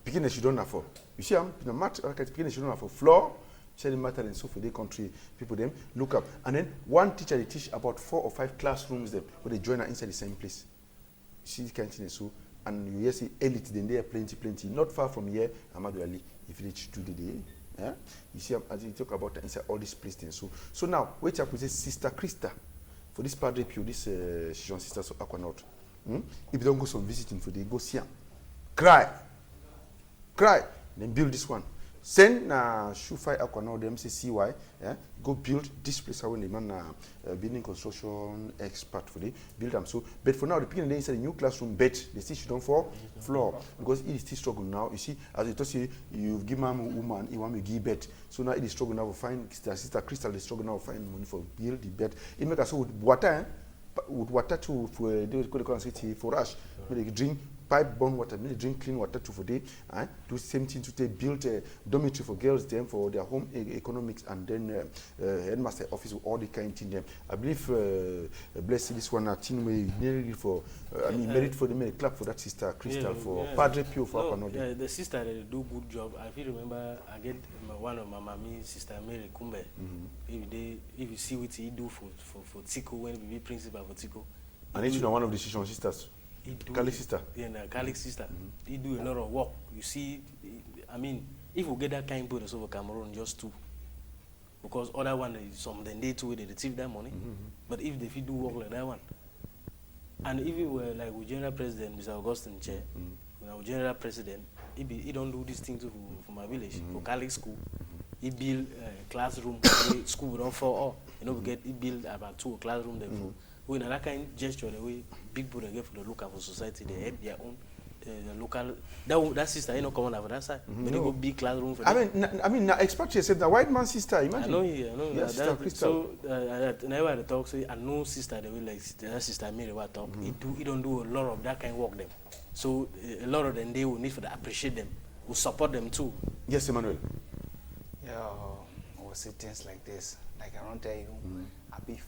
Speaker 1: picking she don't have for. You see, I'm in a math picking she don't have for floor. Sharing matter and so for the country people them look up. And then one teacher they teach about 4 or 5 classrooms them where they join her inside the same place. You see the canteen so and you hear see elite then there plenty. Not far from here, Amadou Ali, if you reach to the day. Yeah? You see as you talk about inside all these places. So now wait up with Sister Krista for this Padre Pio, this Chichon sisters of Aquanaut. If they don't go some visiting for they go see them. Cry, then build this one. Send Shufai Aquanaut, the MCCY, yeah, go build this place when the man building construction expert for the build them. So, but for now, the people inside the new classroom bed, they still should don't fall floor because it is still struggle now. You see, as you told you give man a woman, you want to give bed. So now it is struggle now to find Sister Crystal. They struggle now to find money for build the bed. It make us so with water too for they call city for us. They drink pipe borne water, they drink clean water too for day. Do same thing to build a dormitory for girls them for their home economics and then headmaster office with all the kind of thing them. I believe bless this one a thing we nearly for merit for the clap for that Sister Crystal for Padre Pio for
Speaker 2: the sister they do good job. I feel remember I get one of my mommy sister Mary Kumbe. If you see what he do for Tico when we be principal for Tico.
Speaker 1: And it's one of the Chichon sisters. Catholic sister.
Speaker 2: Yeah, Catholic sister. He do a lot of work. You see, I mean, if we get that kind of people over Cameroon, just 2. Because other one is some then they too they receive that money. But if they do work like that one, and if we were like with General President Mr. Augustine Chair, our General President, he don't do this thing too for my village for Catholic school. He build classroom, school we don't fall off. You know, he build about 2 classroom there for. We in that kind of gesture, the way big people get for the local for society, they have their own local. That sister, you know, coming over that side. But they go big classroom for them.
Speaker 1: I mean, expatriate said the white man sister. Imagine.
Speaker 2: I know.
Speaker 1: Yes, Sister Crystal.
Speaker 2: So never the talk. So I know sister the way like that sister Mary what talk. He don't do a lot of that kind of work them. So a lot of them they will need for to appreciate them, will support them too.
Speaker 1: Yes, Emmanuel.
Speaker 3: Yeah, I will say things like this. Like I don't tell you, I'll be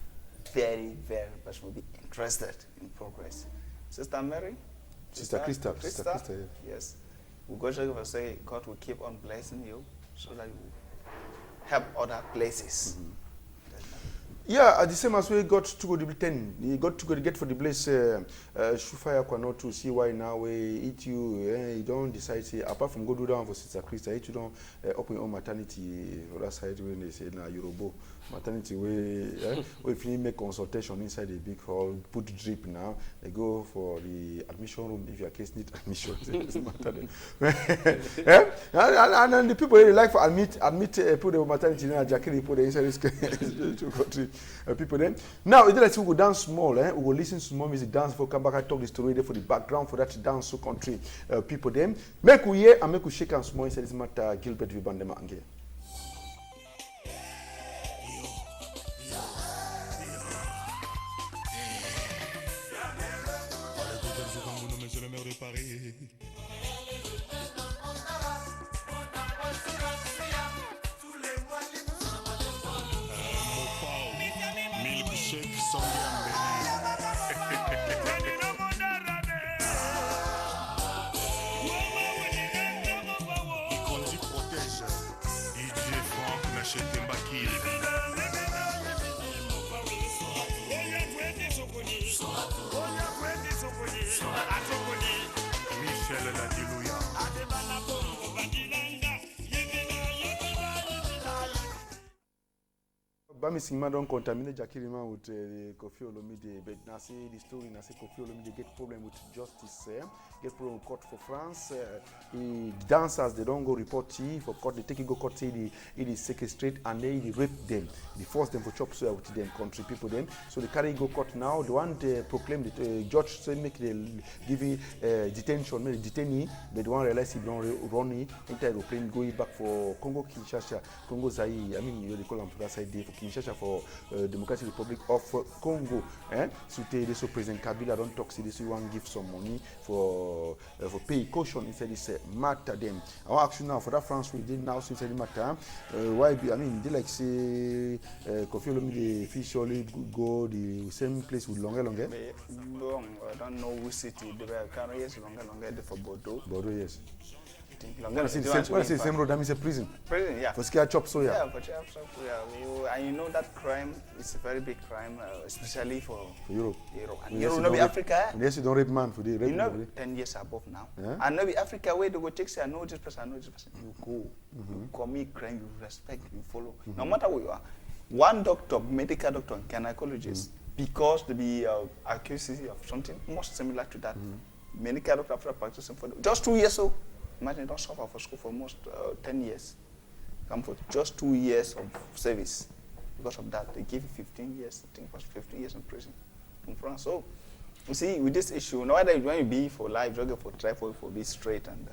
Speaker 3: very much will be interested in progress. Sister Mary?
Speaker 1: Sister Krista.
Speaker 3: Sister Krista, yeah. Yes. We go to say God will keep on blessing you so that you help other places.
Speaker 1: Yeah, at the same as we got to go to the 10. You got to go to get for the place Shufaya Kwano to see why now we eat you don't decide say apart from go do down for Sister Krista, you don't open your own maternity for that side when they say na Yorubo maternity we if you make consultation inside the big hall, put drip now, they go for the admission room if your case need admission. And then the people they like for admit put the maternity in a jacket, put the inside this country. People then now it's like we go dance small, we go listen to small music, dance for come back. I talk the story there for the background for that dance so country people them make we hear and make we shake and small inside this matter Gilbert Vibandema Ange. Bamisima don't contaminate Jakirima with Kofi Olomide, but now see the story, now see Kofi Olomide get problem with justice, get problem with court for France. The dancers they don't go report for court, they take it go court say it is sequestrate and they rape them, they force them for chop suey with them country people them. So they carry go court now. The one they proclaim the judge say make they give detention, make detainee, but the one realize he don't run into aeroplane going back for Congo Kinshasa, Congo Zaire. I mean you they call them for that side day for Kinshasa. Kinshasa for Democratic Republic of Congo. So they so President Kabila don't talk. This you want give some money for pay caution instead this matter them. I want ask you now for that France we did now since the matter. Why? I mean, they like say Kofi Olomide officially go the same place with longer.
Speaker 3: I don't know which city. They were carrying longer for Bordeaux.
Speaker 1: Bordeaux, yes.
Speaker 3: When I
Speaker 1: say the same road, that means a prison.
Speaker 3: Prison, yeah.
Speaker 1: For scare chop soya.
Speaker 3: Yeah, for chop soya. And you know that crime is a very big crime, especially for
Speaker 1: Europe.
Speaker 3: And Europe, not be Africa.
Speaker 1: Yes, you don't rape man for the rape.
Speaker 3: You know, 10 years above now. Yeah? And not be Africa where they go check, say, I know this person, You go, you commit crime, you respect, you follow. No matter who you are. One doctor, medical doctor, gynecologist, because to be accused of something most similar to that. Medical doctor after practicing for just 2 years old. Imagine don't suffer for school for almost 10 years. Come for just 2 years of service. Because of that, they give you 15 years. I think it was 15 years in prison in France. So, you see, with this issue, no matter when you be for life, you go for try for be straight and.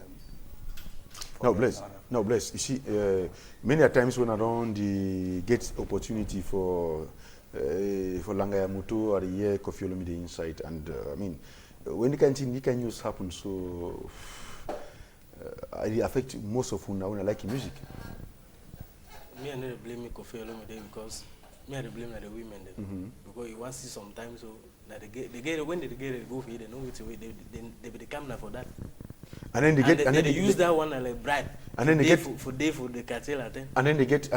Speaker 1: No bless. You see, many a times when I don't get opportunity for Langaya Mutu or the year Kofi Olomide inside, and I mean, when the kind of news happen, so. It affects most of who now when I like music.
Speaker 2: Me, I never blame me Kofi Olomide because me I blame the women because you want to see sometimes so that they get when they go for it, they know which way they become now for that.
Speaker 1: And then they
Speaker 2: use that one as a bribe.
Speaker 1: And then they get
Speaker 2: for the cartel at them.
Speaker 1: And then they get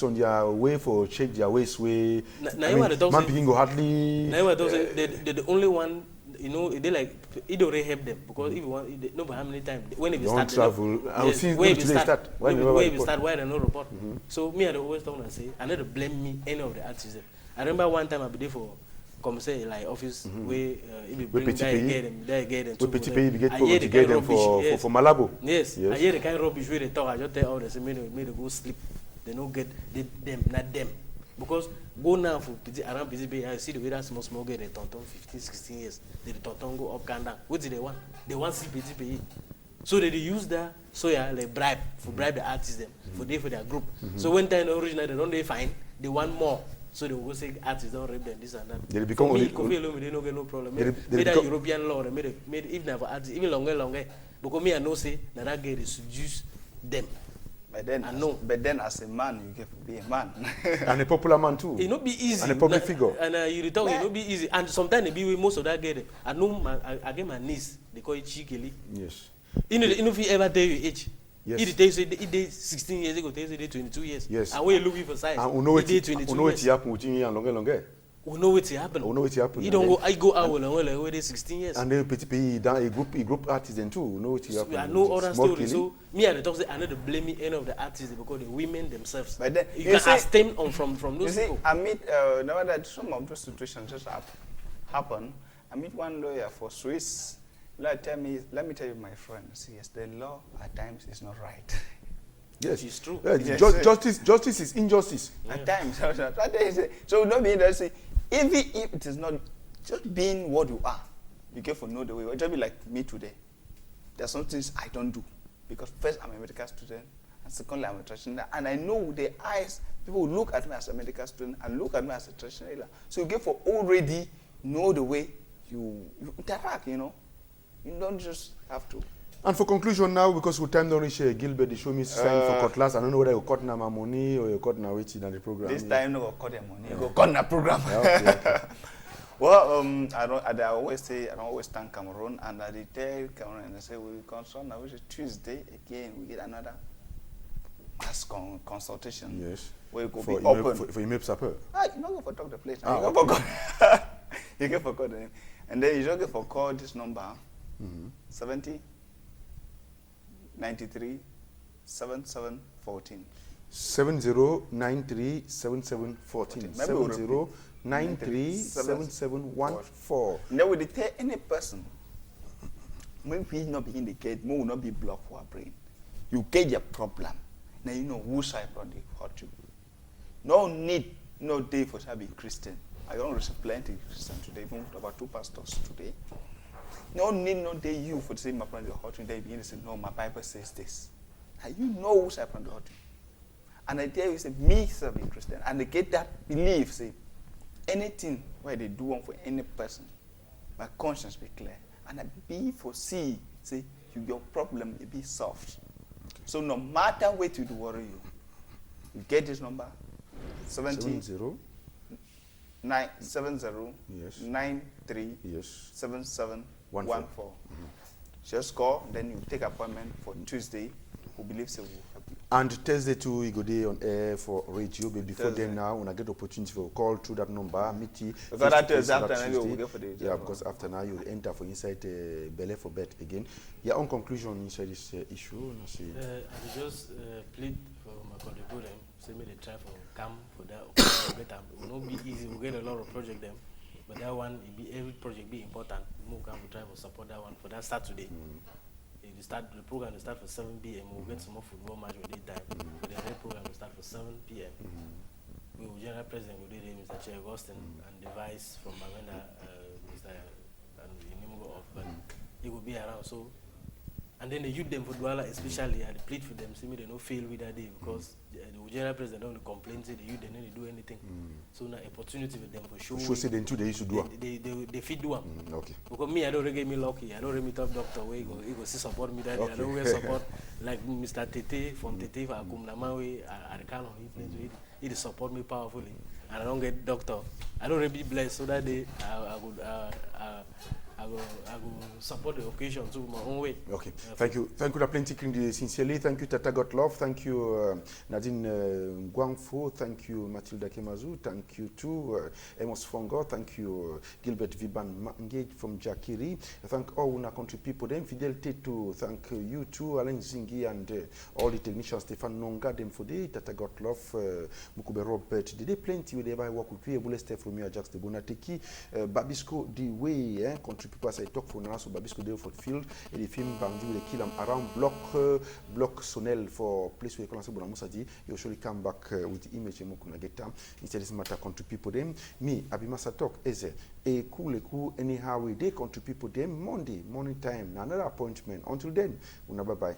Speaker 1: on their way for check their waist way.
Speaker 2: Man
Speaker 1: picking go hardly.
Speaker 2: Now they're the only one. You know, they like it already help them because if you want, no, but how many times when you start
Speaker 1: travel,
Speaker 2: where you start, why they no report. So me, I always don't say, I never blame me any of the artists. I remember one time I be there for come say like office where if you bring they get them.
Speaker 1: Petit pays we get them for Malabo.
Speaker 2: Yes, I hear the kind of rubbish where they talk. I just tell all they made go sleep. They don't get them, not them. Because go now for around PCB, I see the way that small girl, they turn 15, 16 years. They turn go up and down. What do they want? They want CPTPE. So they use that, so yeah, like bribe the artists them, for their group. So when time original, they don't they find, they want more. So they will say artists don't rape them, this and that.
Speaker 1: They become only.
Speaker 2: They don't get no problem. Made that European law, they made even have artists, even longer. Because me, I know say that girl is seduce them.
Speaker 3: But then as a man, you get to be a man.
Speaker 1: And a popular man too.
Speaker 2: It not be easy.
Speaker 1: And a public figure.
Speaker 2: And you talk, it not be easy. And sometimes it be with most of that girl. I know I get my niece, they call it cheekily.
Speaker 1: Yes.
Speaker 2: You know if he ever tell you age.
Speaker 1: Yes.
Speaker 2: He tells you he did 16 years ago, tells you they 22 years.
Speaker 1: Yes.
Speaker 2: And when you looking for size,
Speaker 1: and we know
Speaker 2: he did 22 years.
Speaker 1: We know what happened with you and longer.
Speaker 2: We know what happened.
Speaker 1: We know what happened.
Speaker 2: You don't go. I go out when they 16 years.
Speaker 1: And then PTP down a group artists then too. We know what happened.
Speaker 2: I know other stories. So me and the talk say I not to blame any of the artists because the women themselves.
Speaker 3: But then
Speaker 2: you can abstain on from those people.
Speaker 3: I meet now that some of those situations just happen. I meet one lawyer for Swiss. Let me tell you, my friend. Yes, the law at times is not right.
Speaker 1: Yes,
Speaker 2: it's true.
Speaker 1: Yeah, yes. Justice is injustice.
Speaker 3: At times, so not being that say, if it is not just being what you are, you get to know the way. Just be like me today. There's some things I don't do because first I'm a medical student, and secondly I'm a traditional, and I know the eyes people look at me as a medical student and look at me as a traditional. So you get for already know the way you interact. You know, you don't just have to.
Speaker 1: And for conclusion now, because we time don't reach Gilbert, they show me sign for cutlass. I don't know whether you cut na my money or you cut na waiting on the program.
Speaker 3: This time no go cut the money, you go cut na program.
Speaker 1: Okay.
Speaker 3: Well, I always say I don't always thank Cameroon, and I tell Cameroon and I say we consult now, which is Tuesday again. We get another mass consultation.
Speaker 1: Yes.
Speaker 3: Where you go
Speaker 1: for
Speaker 3: be open
Speaker 1: for you supper.
Speaker 3: You not go for talk the place.
Speaker 1: Okay.
Speaker 3: You go for call the name, and then you just go for call this number 70. 93 77 14
Speaker 1: 7093 77 14 7093 7714.
Speaker 3: Now we tell any person when we not begin the gate, more will not be blocked for our brain. You get your problem. Now you know who side from the hurt you. No need, no day for to be Christian. I don't receive plenty of Christian today, even about 2 pastors today. No need, no day you for the same my friend the hurt you. They begin to say, no, my Bible says this. And you know who's happened to hurt you. And I tell you, say, me, sir, be Christian. And they get that belief, say, anything where they do one for any person, my conscience be clear. And I be foresee, say, your problem will be solved. Okay. So no matter what you do worry you get this number, 70
Speaker 1: yes.
Speaker 3: 93
Speaker 1: yes.
Speaker 3: 7714. Just call, then you take appointment for Tuesday. Who believes it will help you.
Speaker 1: And Thursday too, you go there on air for radio. But before
Speaker 3: Thursday.
Speaker 1: then, now when I get opportunity for call through that number, meet you.
Speaker 3: Because that is after now you will go for the
Speaker 1: yeah, because after now you will enter for inside Bele for bet again. Your own conclusion inside this issue.
Speaker 2: I just plead for my country, say me they try for come for that. It will not be easy. We get a lot of project them, but that one every project be important. We come to try for support that one for that start today. The program will start for 7 p.m. We'll get some more football match with that time. But the other program will start for 7 p.m. We will general president will do it, Mr. Chair Augustine, and the vice from Bamenda, Mr. and Inimugo of, but he will be around. So, and then the youth them for Douala especially, I plead for them, see me they don't fail with that day because the general president don't complain, say the youth they don't do anything. So now opportunity for them for sure.
Speaker 1: Sure, say then too they used to do.
Speaker 2: They fit do them.
Speaker 1: Okay.
Speaker 2: Because me, I don't really get me lucky. I don't really top doctor where he go see support me that day. I don't really support like Mr. Tete from Tete for Akumnama way. I can't he support me powerfully, and I don't get doctor. I don't really blessed so that day I go support the occasion to my own way.
Speaker 1: Okay. Thank you. Thank you, Plenty sincerely. Thank you, Tata Gottlof. Thank you, Nadine Guangfo. Thank you, Matilda Kemazu. Thank you to Amos Fongo. Thank you, Gilbert Viban Mangage from Jakiri. Thank all our country people. Then Fidelity to thank you too, Alain Zingi and all the technicians, Stefan Nonga, them for the Tata Gottlof, Mukube Robert. Did they plenty with every work with Able Steph from you, Jax de Bonateki, Babisco, the way, country people as I talk for now, so Babisco Dale for the field, and the film Bandi will kill them around block Sonel for place where Kalansa Bonamusadi. You surely come back with the image and Mukuna get them. Instead, this matter country people them. Me, Abimasa talk is a cool anyhow we day country people them Monday morning time. Another appointment. Until then, bye bye.